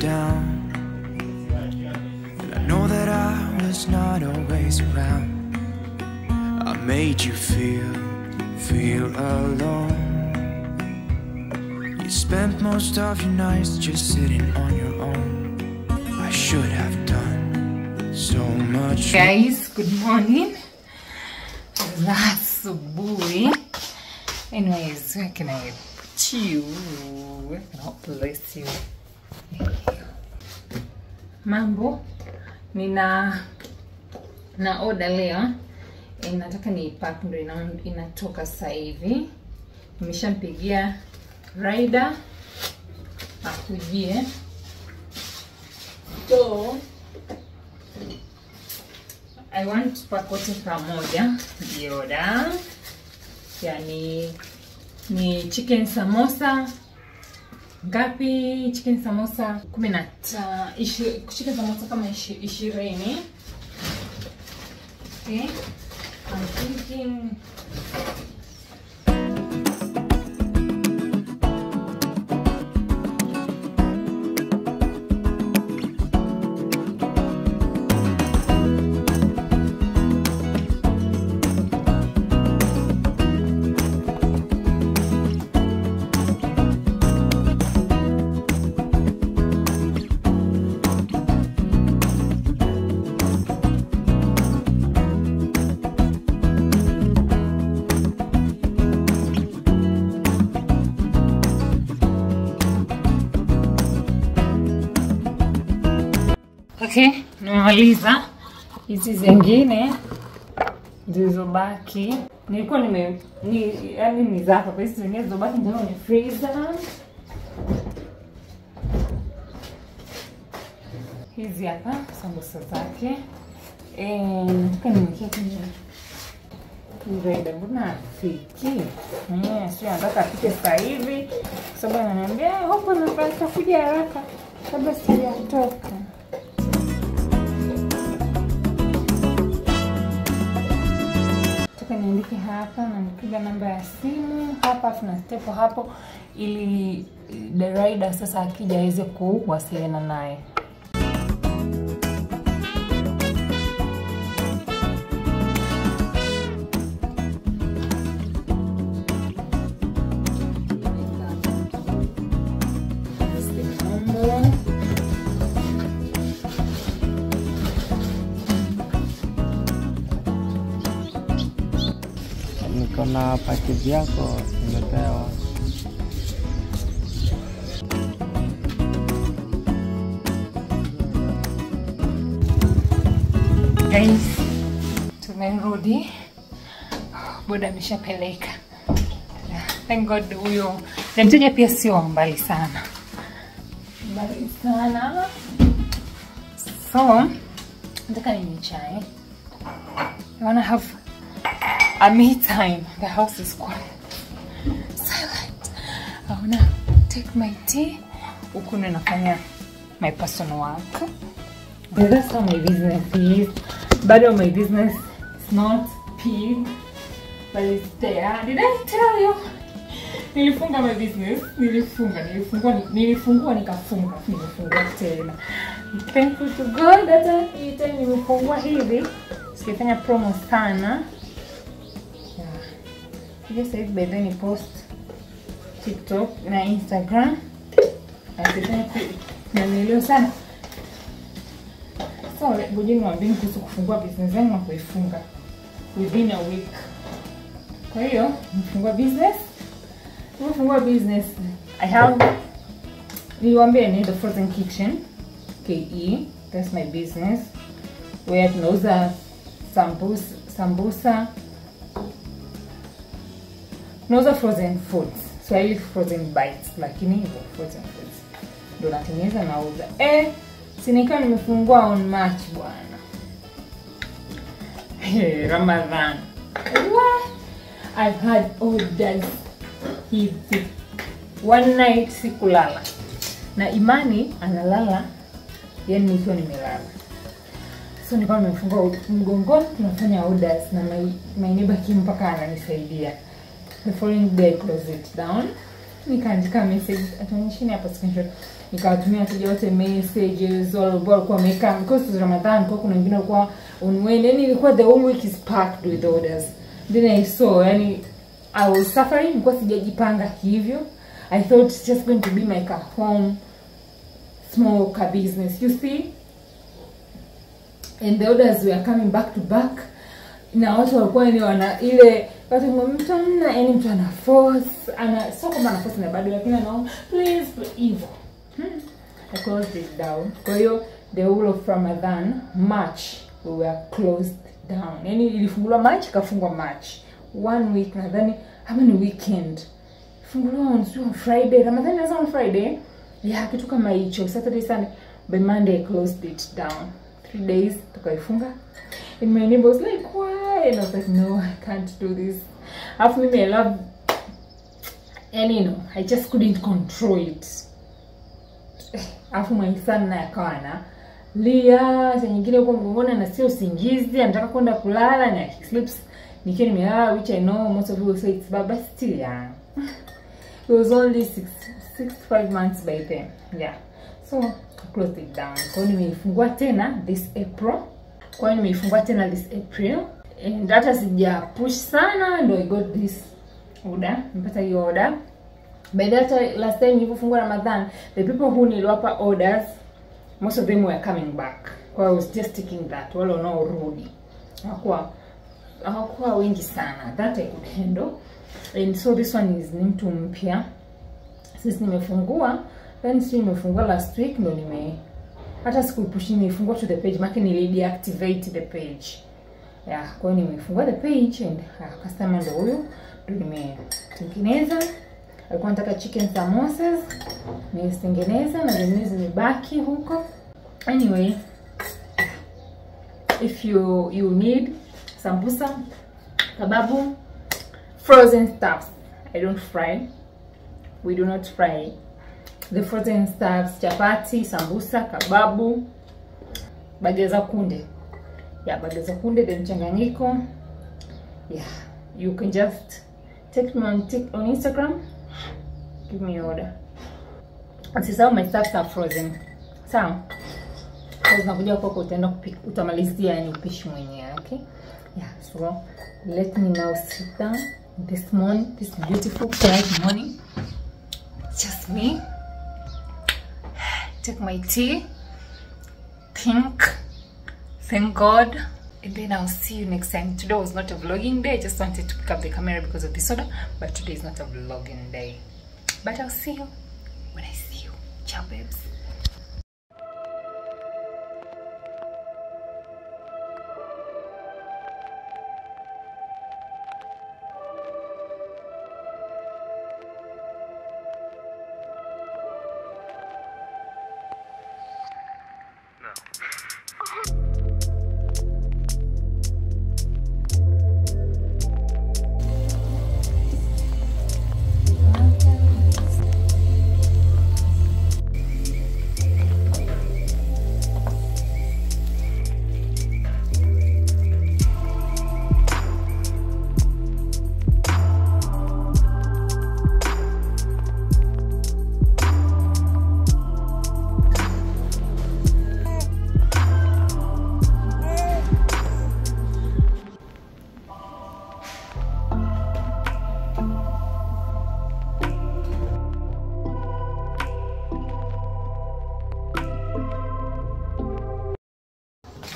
down, and I know that I was not always around. I made you feel alone. You spent most of your nights just sitting on your own. I should have done so much. Guys, good morning. That's boy. Anyways, where can I put you? Where can I place you? Mambo, na order leo. Nataka niipack ndio inatoka sasa hivi. Nimeshampigia rider akujie. So I want to pack wote pamoja order. Yani ni chicken samosa. Ngapi? Chicken samosa 15. Chicken samosa kama 20. Okay. I'm thinking okay, nimemaliza. Hizi zingine zilizobaki nilikuwa yani ni zapa, kwa hizo zingine zilizobaki ndio ni freezer. Hizi hapa sambusa zake. Kama nimekia kwenye Raida mbona afiki? Sio anataka apike sasa hivi. Sababu ananiambia hapo napata kuja haraka kabla sijatoka. Niandike hapa na nipiga namba ya simu hapa, tuna step hapo ili the rider sasa akija aweze kuwasiliana naye. Na package yako nimepewa. Guys, tumerudi. Boda ameshapeleka. Thank God huyo. Na mteja pia sio mbali sana. So, nataka ninywe chai. I wanna have a me time. The house is quiet, silent. I wanna take my tea. Huku nafanya my personal work. But that's how my business is. But my business is not big, but it's there. Did I tell you? Nilifunga my business. Nilifungua nikafunga. Nilifungua tena. Thankful to God that nilifungua hivi. Sikifanya promo sana. Just said by then post TikTok na Instagram. Na nilio sana. So bujini mwambini kuhusu kufungua business yangu na kuifunga within a week. Kwa hiyo nifungua business. I have niwaambia ni the Frozen Kitchen KE. That's my business where tunauza sambusa. Nauza frozen foods. So I eat frozen bites, lakini hivyo frozen foods ndio natengeneza nauza. Sinika nimefungua on March bwana. Ramadan. What? I've had orders hivi. One night sikulala. Na Imani analala, yani nikiwa nimelala. So nilikuwa nimefungua mgongoni tunafanya orders na my neighbor mpaka ananisaidia. The following day I close it down. Nikaandika message atonyeshini hapa screenshot. nikawatumia wateja wote messages walikuwa wameka because it's Ramadan, kwa kuna wengine walikuwa on when, yani ilikuwa the whole week is packed with orders. Then I saw, yani I was suffering, nilikuwa sijajipanga hivyo. I thought it's just going to be like a home small business, you see. And the orders were coming back to back. Na watu walikuwa ni wana ile watu mtu ana yani mtu ana force ana sio kama ana force na bado lakini no please evil. I closed it down. Kwa hiyo the whole of Ramadan March we were closed down. Yani ilifunguliwa March kafungwa March. 1 week nadhani ama ni weekend. Funguliwa on Friday. Ramadan is on Friday. Yeah, kitu kama hicho. Saturday, Sunday. By Monday I closed it down. 3 days tukaifunga. And my neighbor was like, why? And I was like, no, I can't do this. After me, I love, and you know, I just couldn't control it. After my son na akawana lia, saa nyingine huko mgongoni na sio usingizi, anataka kwenda kulala na he sleeps nikiwa nimelala, which I know most of you will say it's bad, but still young. He was only 5 months by then. Yeah. So I closed it down. Kwa hiyo nimeifungua tena this April. And data sija push sana ndo I got this order. Nipata hiyo order. By that last time nilipofungua Ramadan, the people who niliwapa orders, most of them were coming back. Kwa I was just taking that. Wale wanaorudi. Hawakuwa wengi sana. That I could handle. And so this one is ni mtu mpya. Since nimefungua, then nimefungua last week ndo hata sikuipush nimefungua to the page, maki nilideactivate the page. Yeah, kwa hiyo nimefungua the page and customer ndo huyo ndo nimetengeneza. Alikuwa anataka chicken samosas, nimetengeneza na zingine zimebaki huko. Anyway, if you need sambusa, kababu, frozen stuff. I don't fry. We do not fry. The frozen stuffs, chapati, sambusa, kababu, bageza kunde. Yeah, bageza kunde, the mchanganyiko. Yeah, you can just take me on Instagram. Give me your order. Usisahau my stuffs are frozen. Sawa? Kwa nakuja kwako utaenda kupika, utamalizia yani upishi mwenyewe, okay? Yeah, so let me now sit down this morning, this beautiful quiet morning. Just me. Take my tea, think, thank God, and then I'll see you next time. Today was not a vlogging day. I just wanted to pick up the camera because of this order, but today is not a vlogging day. But I'll see you when I see you. Ciao, babes.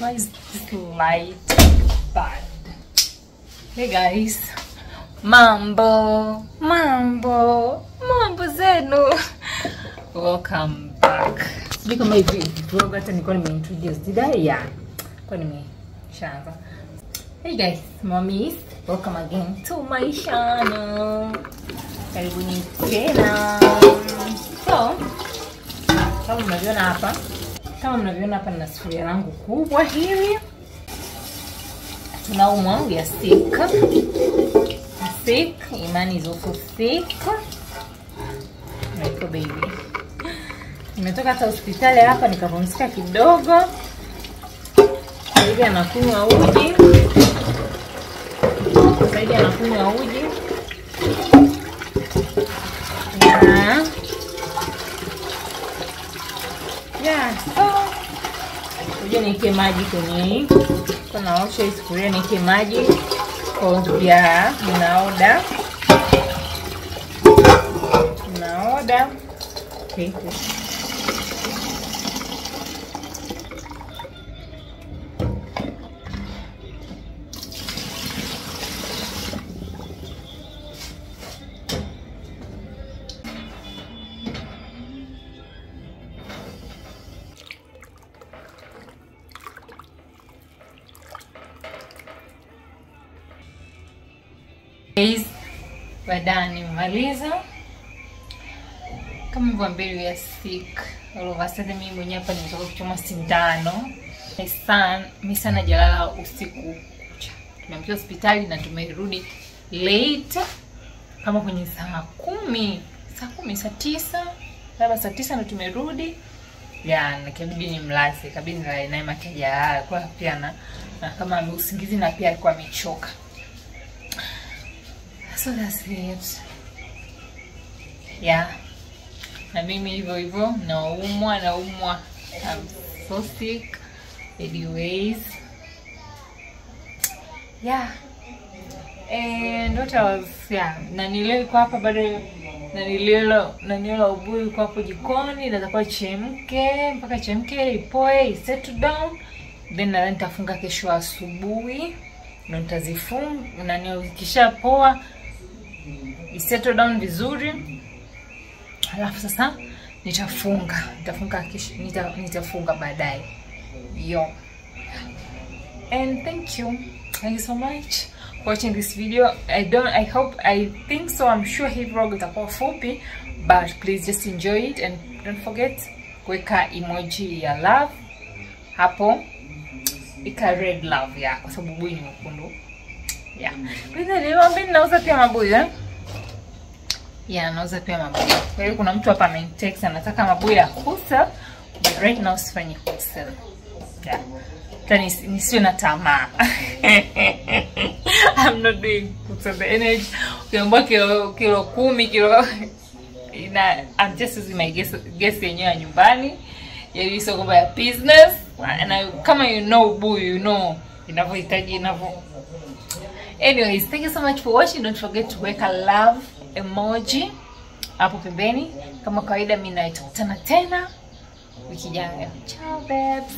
Why is this light bad? Hey guys, mambo zenu, welcome back. Sijui kama hivi vlog hata nilikuwa nimeintroduce, did I? Yeah, kwa nimeshaanza. Hey guys, mommies, welcome again to my channel. Karibuni tena. So kama mnaviona hapa nina sufuria langu kubwa hivi. Tuna umu wangu ya thick. Imani is also thick. Like a baby. Nimetoka hata hospitali hapa nikapumzika kidogo. Saidi anakunywa uji. Yeah, so ngoja niweke maji kwenye naosha sufuria, niweke maji kwa ya naoda. Okay. Guys, baada nimaliza kama vile we are sick. All of a sudden mimi mwenyewe hapa nimetoka kuchoma sindano. Mimi sana jalala usiku kucha. Tumemtoa hospitali na tumerudi late kama kwenye saa 10, saa 9, labda saa 9 ndo tumerudi. Ya, nikabidi nimlaze, kabidi nilale naye makaja kwa pia na kama usingizi na pia alikuwa amechoka. So that's it. Yeah. Na mimi hivyo naumwa. I'm so sick. Anyways. Yeah. And what else? Yeah. Na nileo kwa hapa bado na nileo ubuyu kwa hapo jikoni, natakuwa chemke, mpaka chemke ipoe, settle down. Then na nitafunga kesho asubuhi. Na nitazifunga na nikisha poa settle down vizuri. Alafu sasa nitafunga baadaye. Yo. And thank you so much for watching this video. I think so, I'm sure hii vlog itakuwa fupi, but please just enjoy it and don't forget kuweka emoji ya love hapo, ika red love ya kwa sababu buyu ni mwekundu. Yeah. Please niwaambie nauza pia mabuyu Yeah, nauza pia mabuyu. Kwa hiyo kuna mtu hapa amenitext anataka mabuyu ya wholesale, but right now sifanyi wholesale. Yeah. Tani nisio na tamaa. I'm not doing wholesale. The energy ukiambia kilo 10 kilo I'm just using my guess yenyewe ya nyumbani. Yaani sio kwamba ya business. Na kama you know buyu, you know inavyohitaji inavyo. Anyways, thank you so much for watching. Don't forget to weka love emoji hapo pembeni. Kama kawaida mimi naitana tena wiki ijayo. Ciao babes.